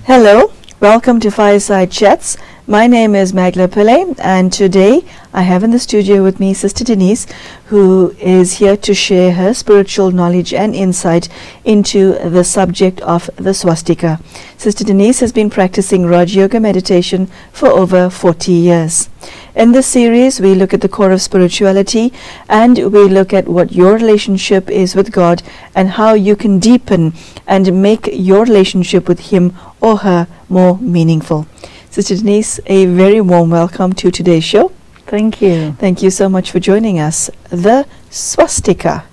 Hello, welcome to Fireside Chats. My name is Magela Pillai, and today I have in the studio with me Sister Denise, who is here to share her spiritual knowledge and insight into the subject of the swastika. Sister Denise has been practicing Rajyoga Meditation for over 40 years. In this series, we look at the core of spirituality, and we look at what your relationship is with God and how you can deepen and make your relationship with Him or her more meaningful. Sister Denise, a very warm welcome to today's show. Thank you. Thank you so much for joining us. The swastika.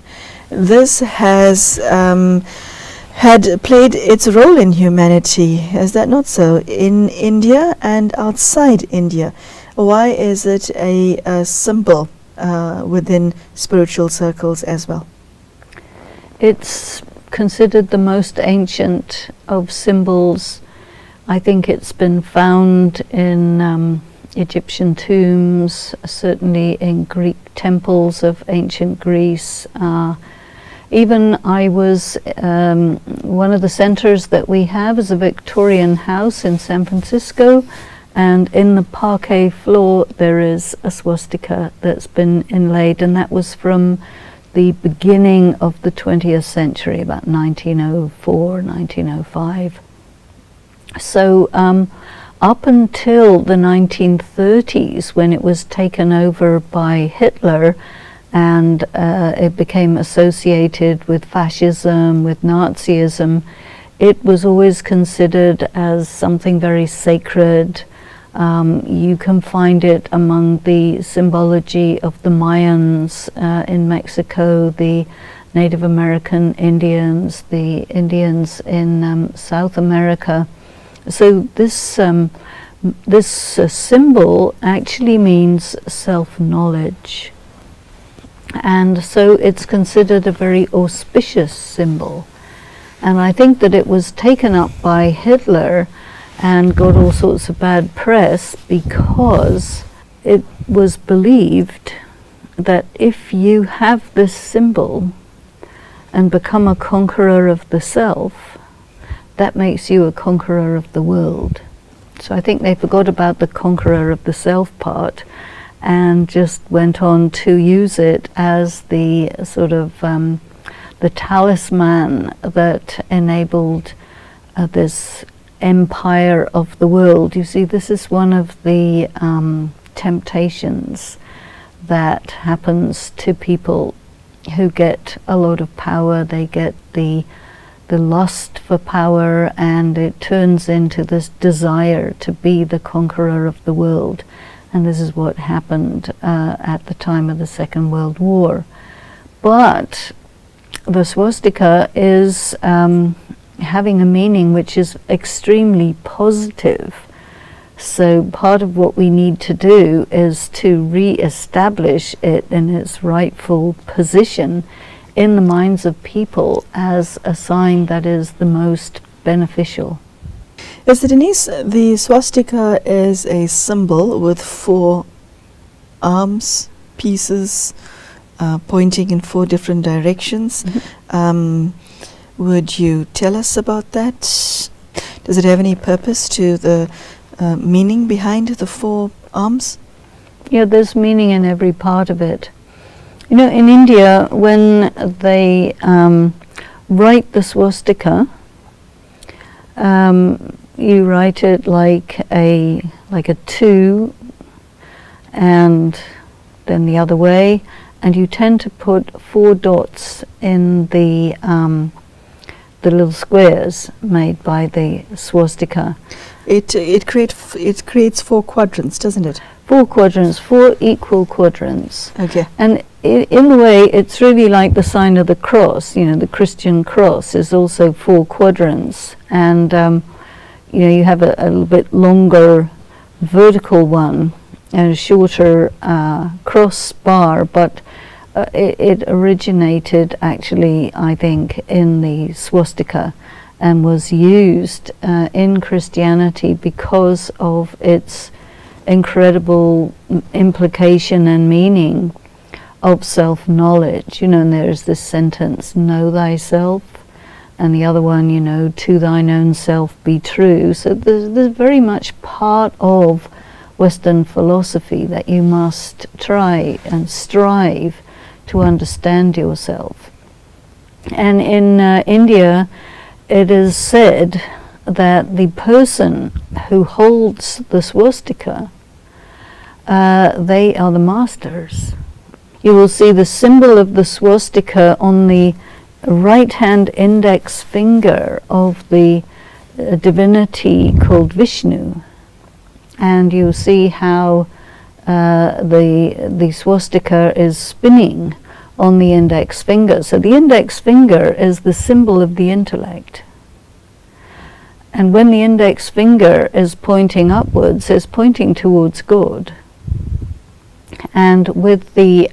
This has had played its role in humanity, is that not so, in India and outside India? Why is it a symbol within spiritual circles as well? It's considered the most ancient of symbols. I think it's been found in Egyptian tombs, certainly in Greek temples of ancient Greece. Even I was, one of the centers that we have is a Victorian house in San Francisco, and in the parquet floor there is a swastika that's been inlaid, and that was from the beginning of the 20th century, about 1904, 1905. So up until the 1930s, when it was taken over by Hitler, and it became associated with fascism, with Nazism, it was always considered as something very sacred. You can find it among the symbology of the Mayans in Mexico, the Native American Indians, the Indians in South America. So this symbol actually means self-knowledge, and so it's considered a very auspicious symbol. And I think that it was taken up by Hitler and got all sorts of bad press because it was believed that if you have this symbol and become a conqueror of the self, that makes you a conqueror of the world. So I think they forgot about the conqueror of the self part and just went on to use it as the sort of the talisman that enabled this empire of the world. You see, this is one of the temptations that happens to people who get a lot of power. They get the lust for power, and it turns into this desire to be the conqueror of the world. And this is what happened at the time of the Second World War. But the swastika is having a meaning which is extremely positive. So part of what we need to do is to re-establish it in its rightful position in the minds of people as a sign that is the most beneficial. Yes, Denise, the swastika is a symbol with 4 arms, pieces, pointing in 4 different directions. Mm-hmm. Would you tell us about that? Does it have any purpose to the meaning behind the 4 arms? Yeah, there's meaning in every part of it. You know, in India, when they write the swastika, you write it like a 2, and then the other way, and you tend to put 4 dots in the little squares made by the swastika. It creates 4 quadrants, doesn't it? 4 quadrants, 4 equal quadrants. Okay. And in a way, it's really like the sign of the cross. You know, the Christian cross is also 4 quadrants, and you know, you have a little bit longer vertical one and a shorter cross bar, but it originated actually, I think, in the swastika and was used in Christianity because of its incredible implication and meaning of self-knowledge. You know, and there's this sentence, know thyself, and the other one, you know, to thine own self be true. So there's very much part of Western philosophy that you must try and strive to understand yourself. And in India, it is said that the person who holds the swastika, they are the masters. You will see the symbol of the swastika on the right hand index finger of the divinity called Vishnu, and you see how the swastika is spinning on the index finger. So the index finger is the symbol of the intellect, and when the index finger is pointing upwards, it's pointing towards God. And with the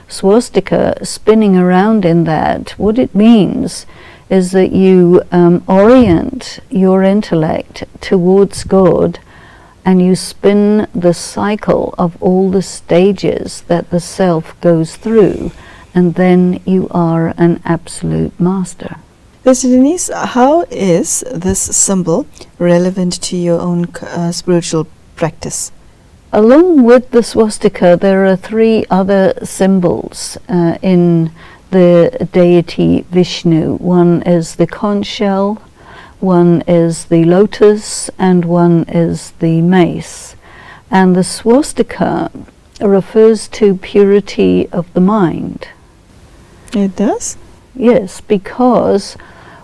swastika spinning around in that, what it means is that you orient your intellect towards God, and you spin the cycle of all the stages that the self goes through, and then you are an absolute master. Sister Denise, how is this symbol relevant to your own spiritual practice? Along with the swastika, there are 3 other symbols in the deity Vishnu. One is the conch shell, one is the lotus, and one is the mace. And the swastika refers to purity of the mind. It does? Yes, because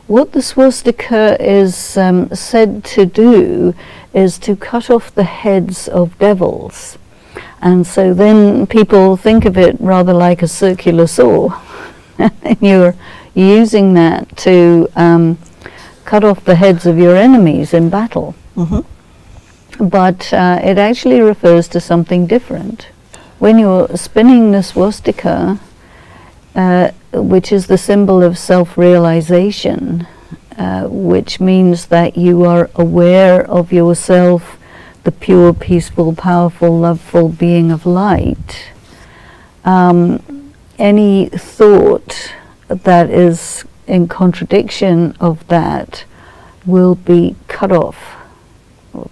what the swastika is said to do is to cut off the heads of devils. And so then people think of it rather like a circular saw. And you're using that to cut off the heads of your enemies in battle. Mm-hmm. But it actually refers to something different. When you're spinning the swastika, which is the symbol of self-realization, which means that you are aware of yourself, the pure, peaceful, powerful, loveful being of light. Any thought that is in contradiction of that will be cut off. Or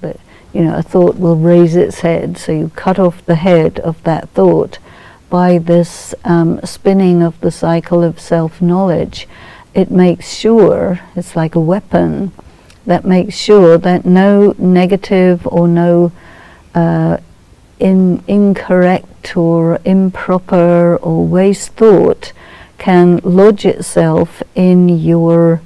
a thought will raise its head, so you cut off the head of that thought by this spinning of the cycle of self-knowledge. It makes sure, it's like a weapon, that makes sure that no negative or no incorrect or improper or waste thought can lodge itself in your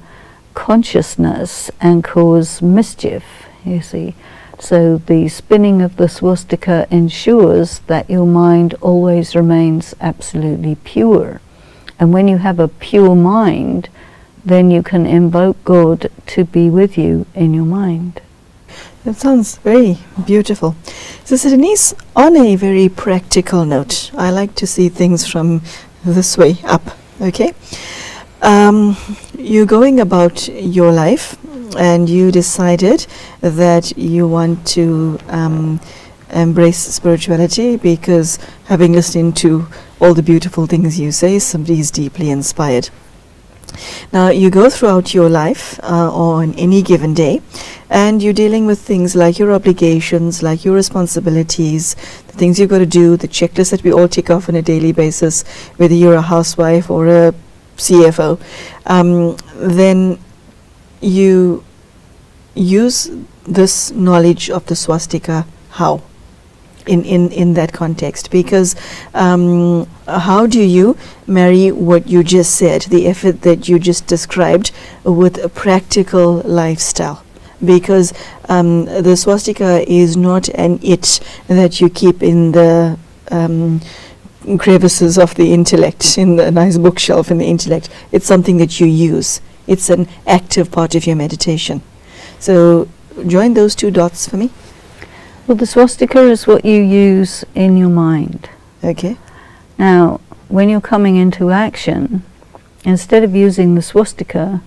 consciousness and cause mischief, you see. So the spinning of the swastika ensures that your mind always remains absolutely pure. And when you have a pure mind, then you can invoke God to be with you in your mind. That sounds very beautiful. Sister Denise, on a very practical note, I like to see things from this way up, okay? You're going about your life, and you decided that you want to embrace spirituality because, having listened to all the beautiful things you say, somebody is deeply inspired. Now you go throughout your life on any given day, and you're dealing with things like your obligations, like your responsibilities, the things you've got to do, the checklist that we all tick off on a daily basis, whether you're a housewife or a CFO. Then you use this knowledge of the swastika how? In that context, because how do you marry what you just said, the effort that you just described, with a practical lifestyle? Because the swastika is not an it that you keep in the crevices of the intellect, in the nice bookshelf in the intellect. It's something that you use. It's an active part of your meditation. So join those 2 dots for me. Well, the swastika is what you use in your mind. Okay. Now, when you're coming into action, instead of using the swastika,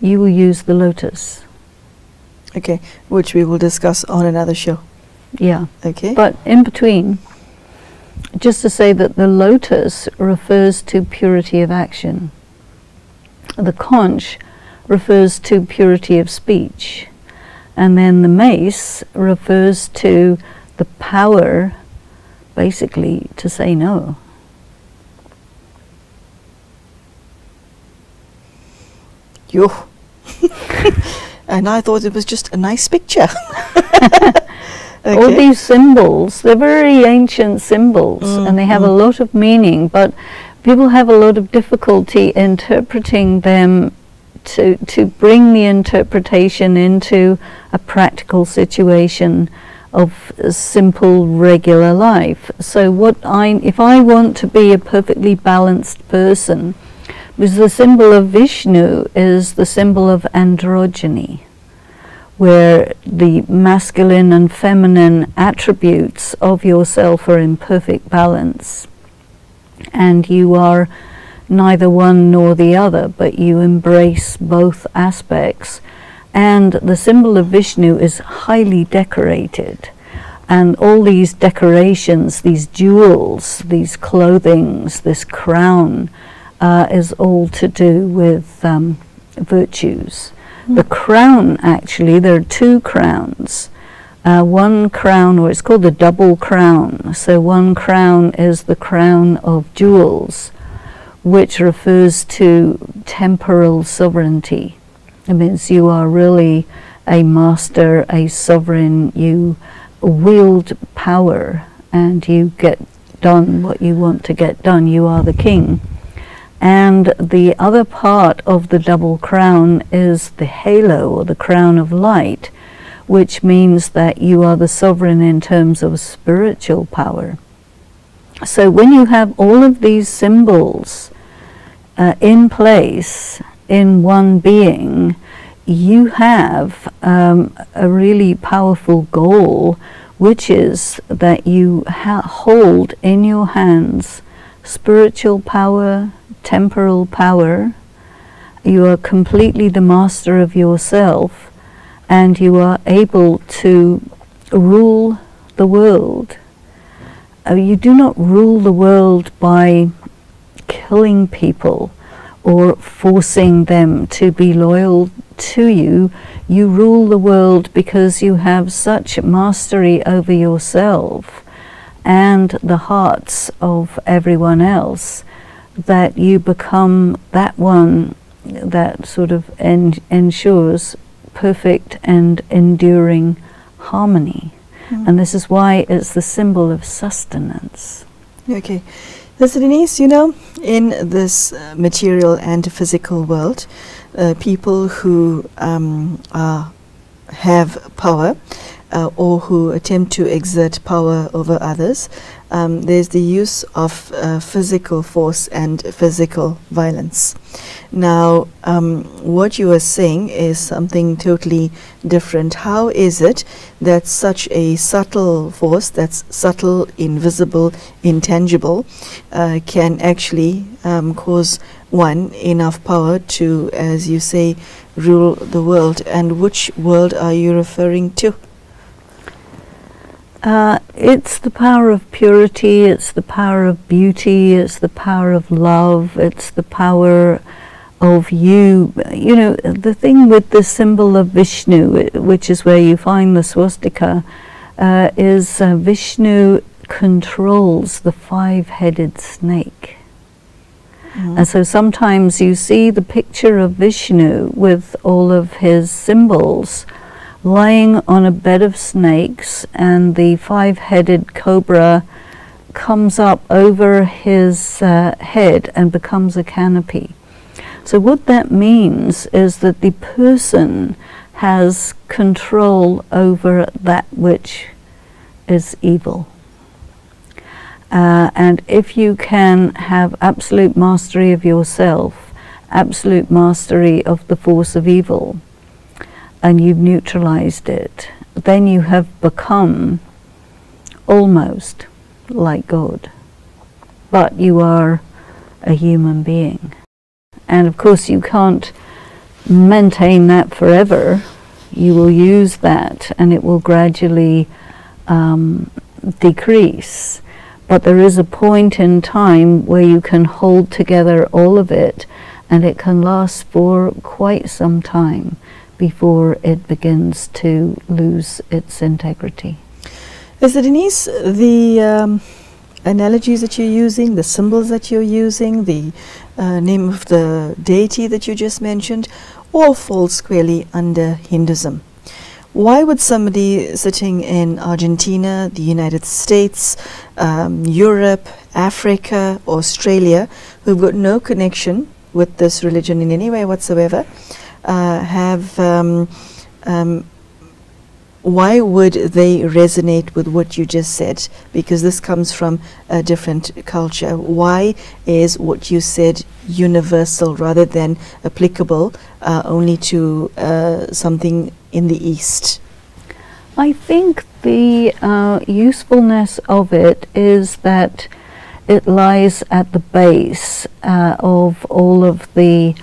you will use the lotus. Okay, which we will discuss on another show. Yeah. Okay. But in between, just to say that the lotus refers to purity of action. The conch refers to purity of speech. And then the mace refers to the power, basically, to say no. Yo. And I thought it was just a nice picture. Okay. All these symbols, they're very ancient symbols, and they have a lot of meaning, but people have a lot of difficulty interpreting them to bring the interpretation into a practical situation of a simple, regular life. So if I want to be a perfectly balanced person, because the symbol of Vishnu is the symbol of androgyny, where the masculine and feminine attributes of yourself are in perfect balance, and you are neither one nor the other, but you embrace both aspects. And the symbol of Vishnu is highly decorated, and all these decorations, these jewels, these clothings, this crown, is all to do with virtues. The crown, actually, there are two crowns. One crown, or it's called the double crown. So one crown is the crown of jewels, which refers to temporal sovereignty. It means you are really a master, a sovereign. You wield power and you get done what you want to get done. You are the king. And the other part of the double crown is the halo, or the crown of light, which means that you are the sovereign in terms of spiritual power. So when you have all of these symbols in place in one being, you have a really powerful goal, which is that you hold in your hands spiritual power, temporal power. You are completely the master of yourself, and you are able to rule the world. You do not rule the world by killing people or forcing them to be loyal to you. You rule the world because you have such mastery over yourself and the hearts of everyone else that you become that one that sort of ensures perfect and enduring harmony. And this is why it's the symbol of sustenance. Okay. Listen, Denise, you know, in this material and physical world, people who have power or who attempt to exert power over others, there's the use of physical force and physical violence. Now, what you are saying is something totally different. How is it that such a subtle force, that's subtle, invisible, intangible, can actually cause one enough power to, as you say, rule the world? And which world are you referring to? It's the power of purity, it's the power of beauty, it's the power of love, it's the power of you. You know, the thing with the symbol of Vishnu, which is where you find the swastika, is Vishnu controls the five-headed snake. And so sometimes you see the picture of Vishnu with all of his symbols lying on a bed of snakes, and the five-headed cobra comes up over his head and becomes a canopy. So what that means is that the person has control over that which is evil. And if you can have absolute mastery of yourself, absolute mastery of the force of evil, and you've neutralized it, then you have become almost like God. But you are a human being. And of course you can't maintain that forever. You will use that and it will gradually decrease. But there is a point in time where you can hold together all of it and it can last for quite some time before it begins to lose its integrity. So Denise, the analogies that you're using, the symbols that you're using, the name of the deity that you just mentioned, all fall squarely under Hinduism. Why would somebody sitting in Argentina, the United States, Europe, Africa, Australia, who've got no connection with this religion in any way whatsoever, why would they resonate with what you just said? Because this comes from a different culture. Why is what you said universal rather than applicable only to something in the East? I think the usefulness of it is that it lies at the base of all of the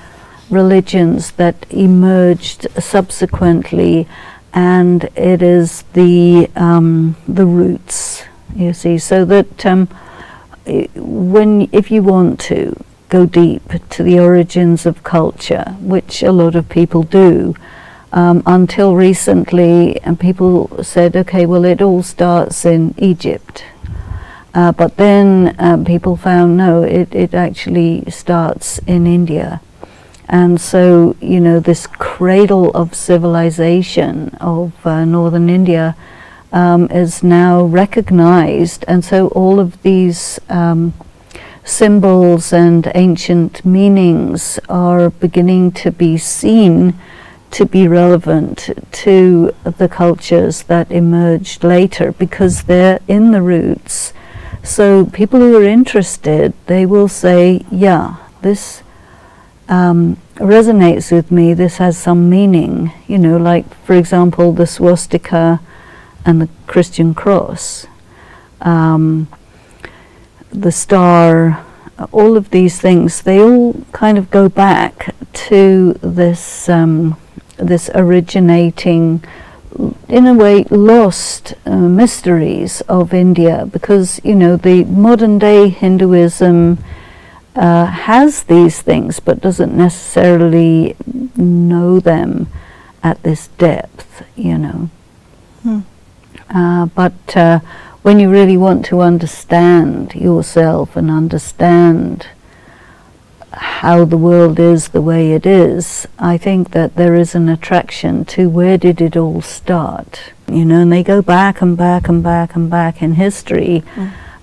religions that emerged subsequently, and it is the roots, you see, so that if you want to go deep to the origins of culture, which a lot of people do, until recently, and people said, okay, well, it all starts in Egypt. But then people found, no, it actually starts in India. And so, you know, this cradle of civilization of northern India is now recognized. And so all of these symbols and ancient meanings are beginning to be seen to be relevant to the cultures that emerged later, because they're in the roots. So people who are interested, they will say, yeah, this resonates with me, this has some meaning, you know, like, for example, the swastika and the Christian cross, the star, all of these things, they all kind of go back to this this originating, in a way, lost mysteries of India, because, you know, the modern day Hinduism has these things but doesn't necessarily know them at this depth, you know. But when you really want to understand yourself and understand how the world is the way it is, I think that there is an attraction to where did it all start, you know, and they go back and back and back and back in history.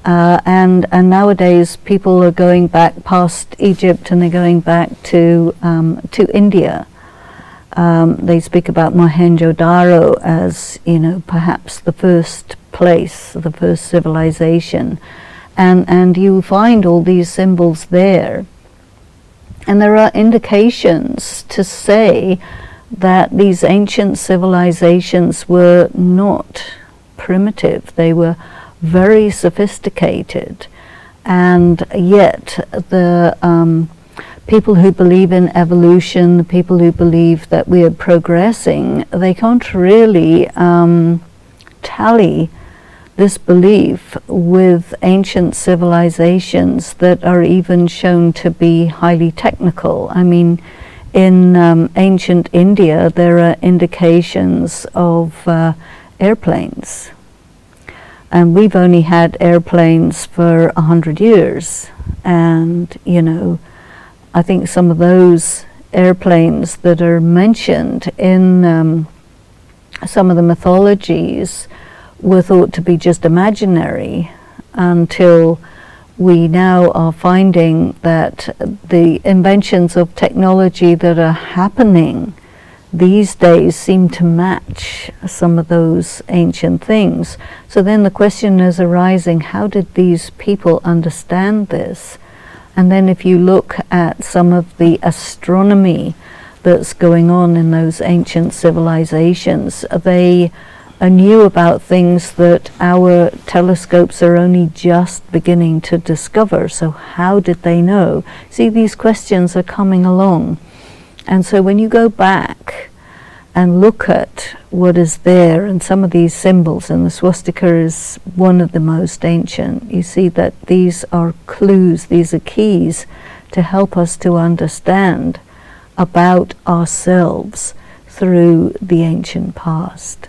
And nowadays people are going back past Egypt and they're going back to India. They speak about Mohenjo-daro as, you know, perhaps the first place, the first civilization, and you find all these symbols there. And there are indications to say that these ancient civilizations were not primitive. They were very sophisticated, and yet the people who believe in evolution, the people who believe that we are progressing, they can't really tally this belief with ancient civilizations that are even shown to be highly technical. I mean, in ancient India there are indications of airplanes. And we've only had airplanes for 100 years. And, you know, I think some of those airplanes that are mentioned in some of the mythologies were thought to be just imaginary, until we now are finding that the inventions of technology that are happening these days seem to match some of those ancient things. So then the question is arising, how did these people understand this? And then if you look at some of the astronomy that's going on in those ancient civilizations, they knew about things that our telescopes are only just beginning to discover. So how did they know? See, these questions are coming along. And so when you go back and look at what is there, and some of these symbols, and the swastika is one of the most ancient, you see that these are clues, these are keys to help us to understand about ourselves through the ancient past.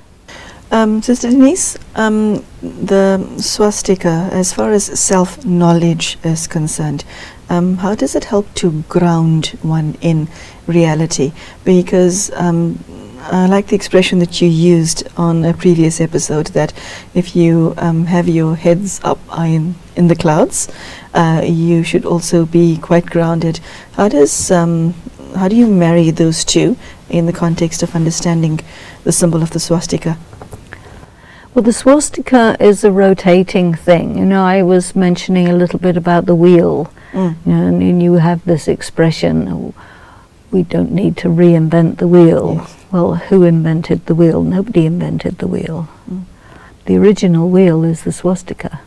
Sister Denise, the swastika, as far as self-knowledge is concerned, how does it help to ground one in reality? Because I like the expression that you used on a previous episode, that if you have your heads up in the clouds, you should also be quite grounded. How do you marry those two in the context of understanding the symbol of the swastika? Well, the swastika is a rotating thing. You know, I was mentioning a little bit about the wheel, you know, and you have this expression, oh, we don't need to reinvent the wheel. Yes. Well, who invented the wheel? Nobody invented the wheel. The original wheel is the swastika.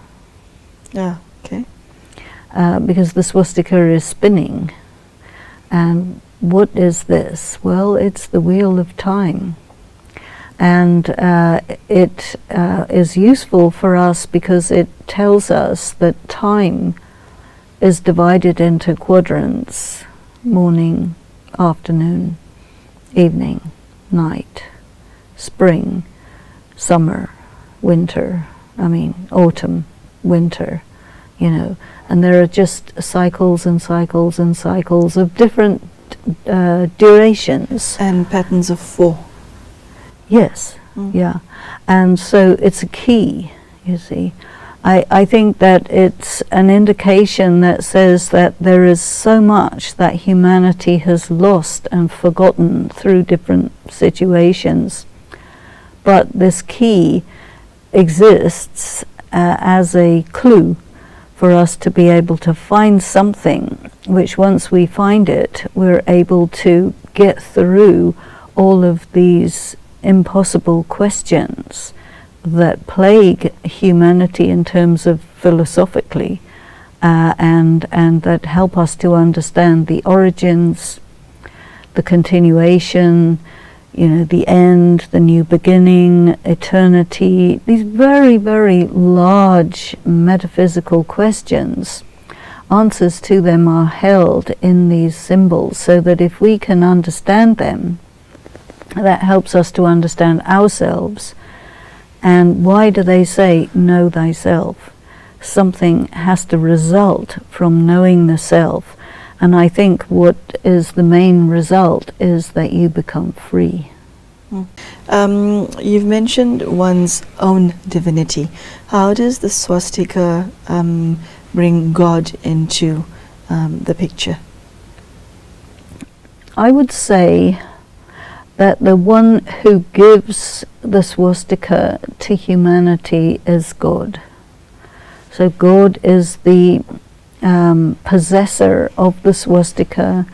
Ah, okay. Because the swastika is spinning. And what is this? Well, it's the wheel of time. And it is useful for us because it tells us that time is divided into quadrants: morning, afternoon, evening, night, spring, summer, winter, autumn, winter, you know. And there are just cycles and cycles and cycles of different durations. And patterns of 4. Yes, yeah. And so it's a key, you see. I think that it's an indication that says that there is so much that humanity has lost and forgotten through different situations. But this key exists as a clue for us to be able to find something, which once we find it, we're able to get through all of these impossible questions that plague humanity in terms of philosophically, and that help us to understand the origins, the continuation, you know, the end, the new beginning, eternity, these very, very large metaphysical questions. Answers to them are held in these symbols, so that if we can understand them, that helps us to understand ourselves. And why do they say, know thyself? Something has to result from knowing the self. And I think what is the main result is that you become free. You've mentioned one's own divinity. How does the swastika bring God into the picture? I would say that the one who gives the swastika to humanity is God. So God is the possessor of the swastika,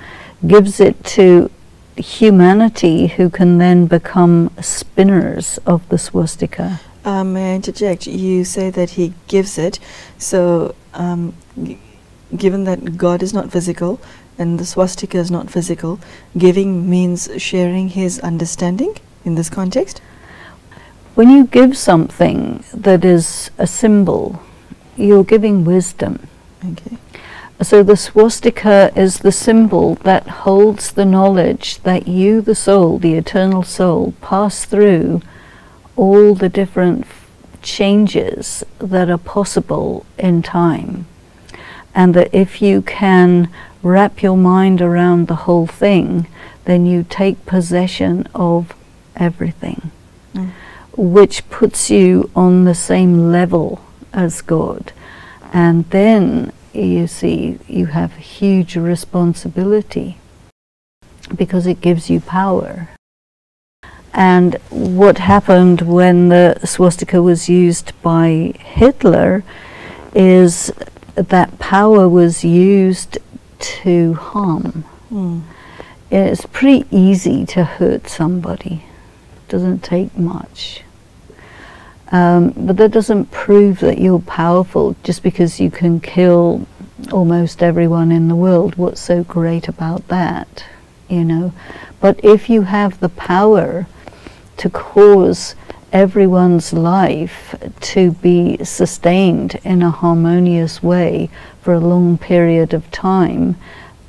gives it to humanity, who can then become spinners of the swastika. May I interject? You say that he gives it, so given that God is not physical and the swastika is not physical, giving means sharing his understanding in this context? When you give something that is a symbol, you're giving wisdom. Okay. So the swastika is the symbol that holds the knowledge that you, the soul, the eternal soul, pass through all the different changes that are possible in time. And that if you can wrap your mind around the whole thing, then you take possession of everything, which puts you on the same level as God. And then you see you have huge responsibility because it gives you power. And what happened when the swastika was used by Hitler is that power was used to harm. It's pretty easy to hurt somebody. It doesn't take much. But that doesn't prove that you're powerful just because you can kill almost everyone in the world. What's so great about that, you know? But if you have the power to cause everyone's life to be sustained in a harmonious way for a long period of time,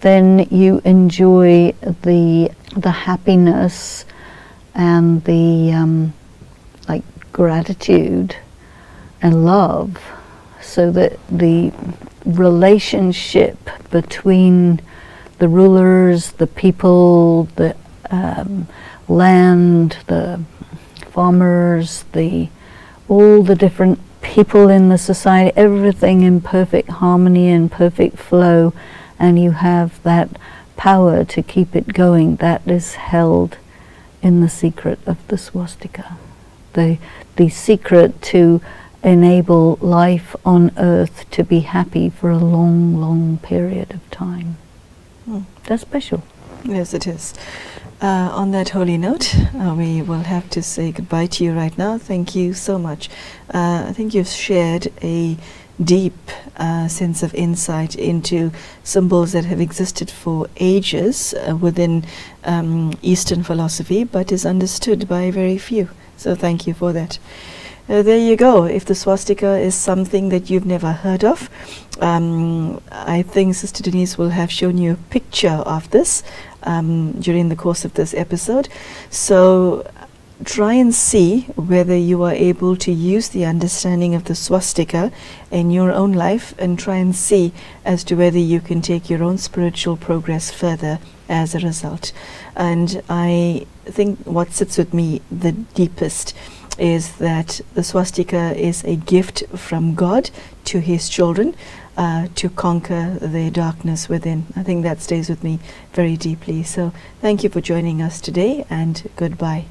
then you enjoy the happiness and the like gratitude and love, so that the relationship between the rulers, the people, the land, the farmers, all the different people in the society, everything in perfect harmony and perfect flow, and you have that power to keep it going. That is held in the secret of the swastika, the secret to enable life on earth to be happy for a long, long period of time. That's special. Yes, it is. On that holy note, we will have to say goodbye to you right now. Thank you so much. I think you've shared a deep sense of insight into symbols that have existed for ages within Eastern philosophy, but is understood by very few. So thank you for that. There you go. If the swastika is something that you've never heard of, I think Sister Denise will have shown you a picture of this during the course of this episode. So try and see whether you are able to use the understanding of the swastika in your own life, and try and see as to whether you can take your own spiritual progress further as a result. And I think what sits with me the deepest is that the swastika is a gift from God to his children to conquer the darkness within. I think that stays with me very deeply. So thank you for joining us today, and goodbye.